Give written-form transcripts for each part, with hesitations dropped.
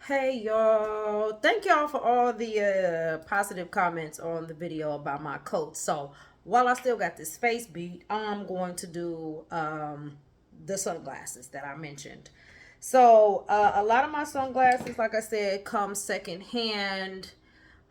Hey y'all, thank y'all for all the positive comments on the video about my coat. So while I still got this face beat, I'm going to do the sunglasses that I mentioned. So a lot of my sunglasses, like I said, come secondhand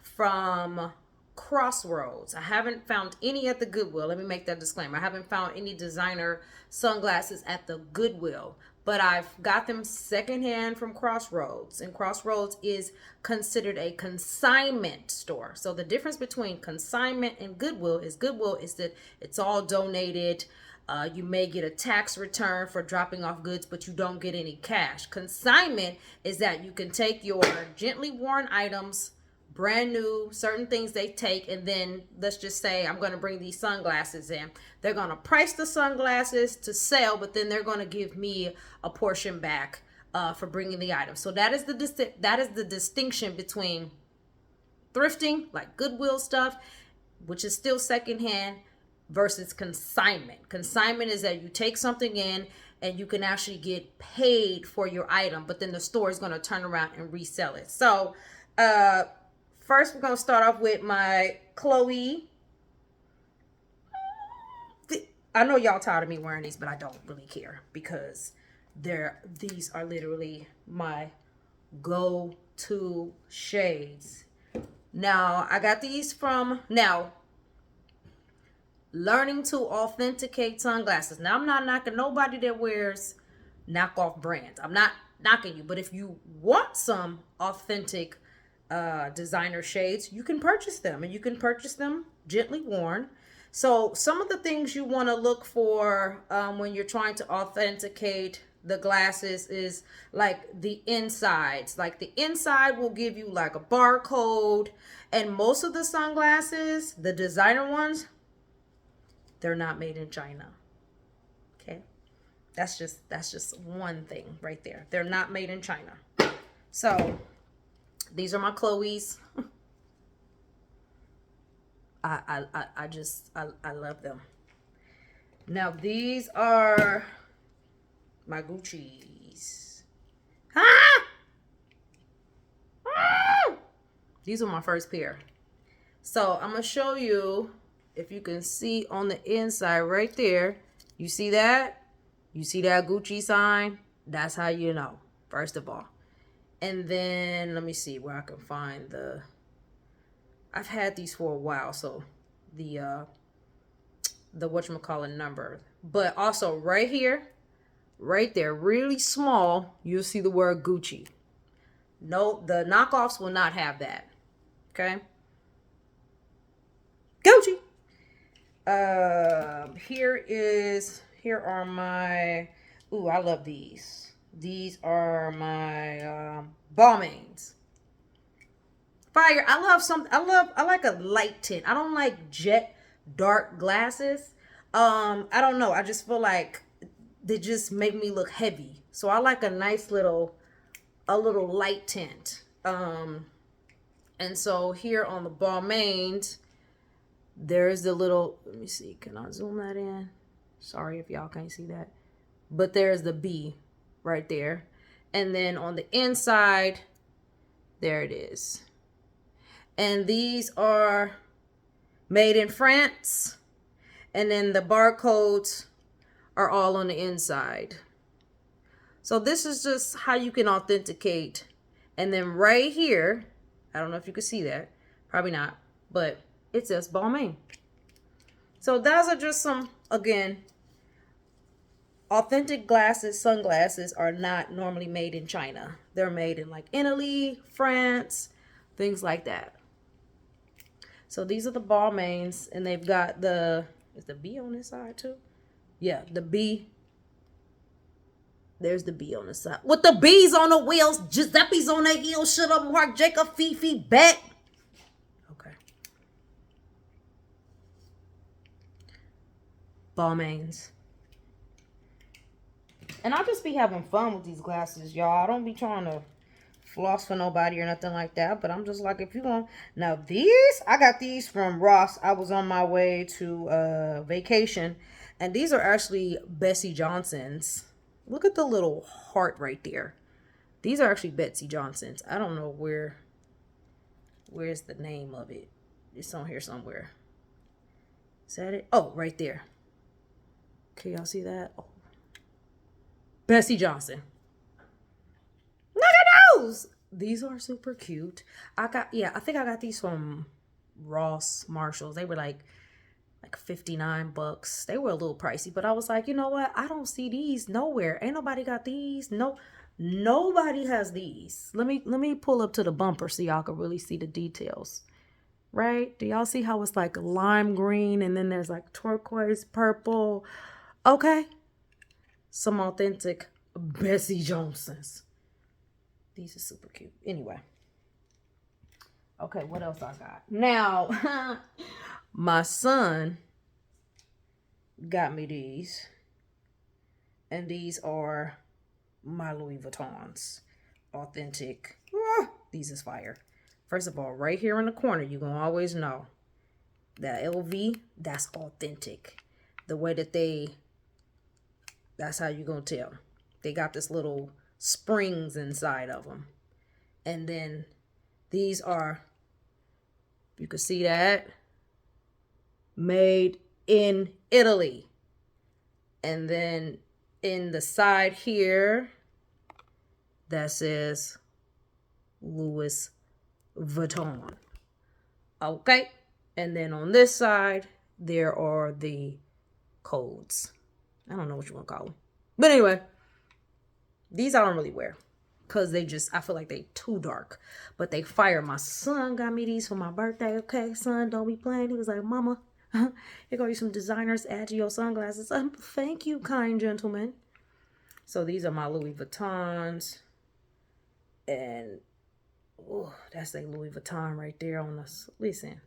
from Crossroads. I haven't found any at the Goodwill. Let me make that disclaimer. I haven't found any designer sunglasses at the Goodwill, but I've got them secondhand from Crossroads. And Crossroads is considered a consignment store. So the difference between consignment and Goodwill is that it's all donated. You may get a tax return for dropping off goods, but you don't get any cash. Consignment is that you can take your gently worn items, brand new, certain things they take, and then let's just say I'm going to bring these sunglasses in. They're going to price the sunglasses to sell, but then they're going to give me a portion back for bringing the item. So that is the distinction between thrifting, like Goodwill stuff, which is still secondhand, versus consignment. Consignment is that you take something in and you can actually get paid for your item, but then the store is going to turn around and resell it. So first we're going to start off with my Chloe. I know y'all tired of me wearing these, but I don't really care because these are literally my go-to shades. Now I got these from learning to authenticate sunglasses. Now, I'm not knocking nobody that wears knockoff brands. I'm not knocking you, but if you want some authentic designer shades, you can purchase them, and you can purchase them gently worn. So some of the things you want to look for when you're trying to authenticate the glasses is like the insides. Like the inside will give you like a barcode, and most of the sunglasses, the designer ones, they're not made in China. Okay. That's just one thing right there. They're not made in China. So these are my Chloe's. I love them. Now these are my Gucci's. Ah! Ah! These are my first pair. So I'm gonna show you if you can see on the inside right there. You see that? You see that Gucci sign? That's how you know, first of all. And then let me see where I can find I've had these for a while, so the whatchamacallit number. But also right here, right there, really small, you'll see the word Gucci. No, the knockoffs will not have that. Okay? Gucci. Here are my, ooh, I love these. These are my Balmains. Fire. I like a light tint. I don't like jet dark glasses. I don't know. I just feel like they just make me look heavy. So I like a little light tint. And so here on the Balmains, there's the little, let me see, can I zoom that in? Sorry if y'all can't see that. But there's the B right there. And then on the inside, there it is. And these are made in France. And then the barcodes are all on the inside. So this is just how you can authenticate. And then right here, I don't know if you can see that. Probably not. But it says Balmain. So those are just some, again, authentic sunglasses are not normally made in China. They're made in like Italy, France, things like that. So these are the Balmains, and they've got is the B on this side too? Yeah, the B. There's the B on the side. With the B's on the wheels, Giuseppe's on the heels, shut up, Mark, Jacob, Fifi, back. Okay. Balmains. And I'll just be having fun with these glasses, y'all. I don't be trying to floss for nobody or nothing like that. But I'm just like, if you want. Now, I got these from Ross. I was on my way to vacation. And these are actually Bessie Johnson's. Look at the little heart right there. These are actually Betsy Johnson's. I don't know where's the name of it. It's on here somewhere. Is that it? Oh, right there. Can y'all see that? Oh. Bessie Johnson. Look at those. These are super cute. I think I got these from Ross Marshalls. They were like 59 bucks. They were a little pricey, but I was like, you know what? I don't see these nowhere. Ain't nobody got these. No, nobody has these. Let me pull up to the bumper so y'all can really see the details. Right? Do y'all see how it's like lime green and then there's like turquoise purple? Okay. Some authentic Bessie Johnsons. These are super cute. Anyway. Okay, what else I got? Now, my son got me these. And these are my Louis Vuittons. Authentic. These is fire. First of all, right here in the corner, you're going to always know that LV, that's authentic. The way that that's how you're going to tell. They got this little springs inside of them. And then these are, you can see that, made in Italy. And then in the side here, that says Louis Vuitton. Okay. And then on this side, there are the codes. I don't know what you want to call them. But anyway, these I don't really wear. Because I feel like they too dark. But they fire. My son got me these for my birthday. Okay, son, don't be playing. He was like, Mama, here go you some designers. Add to your sunglasses. Thank you, kind gentlemen. So these are my Louis Vuittons. And that's a Louis Vuitton right there on us. Listen.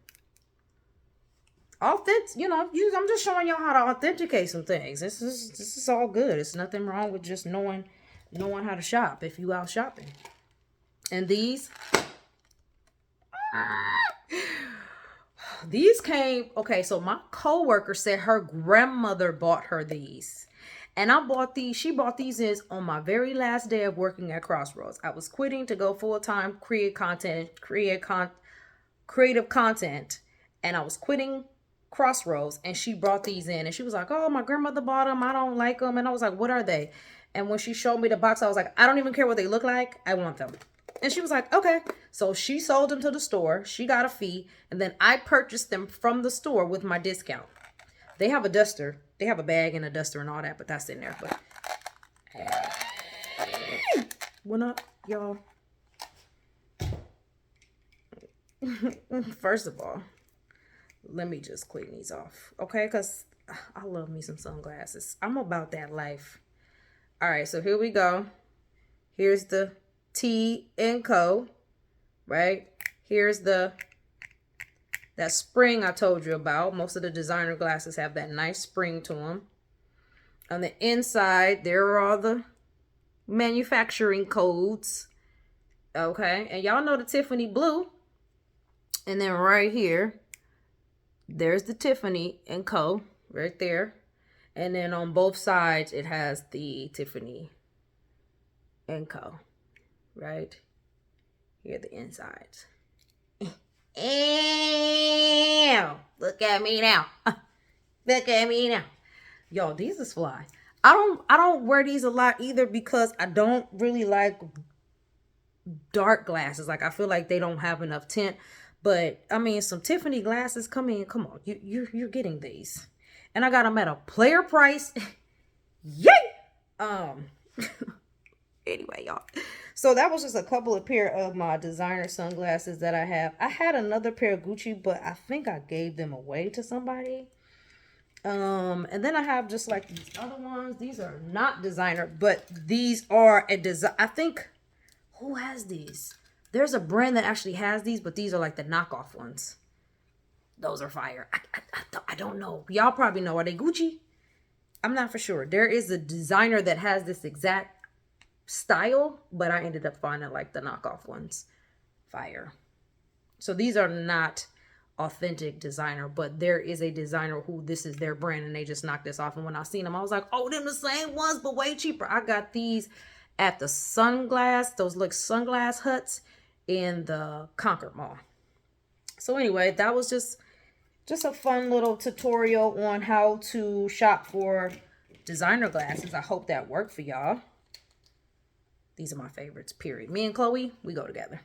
Authentic, I'm just showing y'all how to authenticate some things. This is all good. It's nothing wrong with just knowing how to shop if you out shopping. And these came, okay, so my coworker said her grandmother bought her these. And she bought these on my very last day of working at Crossroads. I was quitting to go full-time creative content. And I was quitting Crossroads, and she brought these in. And she was like, oh, my grandmother bought them. I don't like them. And I was like, what are they? And when she showed me the box, I was like, I don't even care what they look like. I want them. And she was like, okay. So she sold them to the store. She got a fee. And then I purchased them from the store with my discount. They have a duster. They have a bag and a duster and all that, but that's in there. But what up, y'all? First of all, let me just clean these off, okay? Because I love me some sunglasses. I'm about that life. All right, so here we go. Here's the T & Co, right? Here's that spring I told you about. Most of the designer glasses have that nice spring to them. On the inside, there are all the manufacturing codes. Okay, and y'all know the Tiffany blue. And then right here, there's the Tiffany & Co. right there. And then on both sides, it has the Tiffany & Co. right here, the insides. Ew. Look at me now. Look at me now. Yo, these is fly. I don't wear these a lot either because I don't really like dark glasses. Like I feel like they don't have enough tint. But I mean, some Tiffany glasses, come on. You're getting these. And I got them at a player price. Yay! Anyway, y'all. So that was just a couple of pair of my designer sunglasses that I have. I had another pair of Gucci, but I think I gave them away to somebody. And then I have just like these other ones. These are not designer, but these are a design. I think, who has these? There's a brand that actually has these, but these are like the knockoff ones. Those are fire. I don't know. Y'all probably know. Are they Gucci? I'm not for sure. There is a designer that has this exact style, but I ended up finding like the knockoff ones. Fire. So these are not authentic designer, but there is a designer who this is their brand and they just knocked this off. And when I seen them, I was like, oh, them the same ones, but way cheaper. I got these at the those look sunglass huts in the Concord Mall. So anyway, that was just a fun little tutorial on how to shop for designer glasses. I hope that worked for y'all. These are my favorites, period. Me and Chloe, we go together.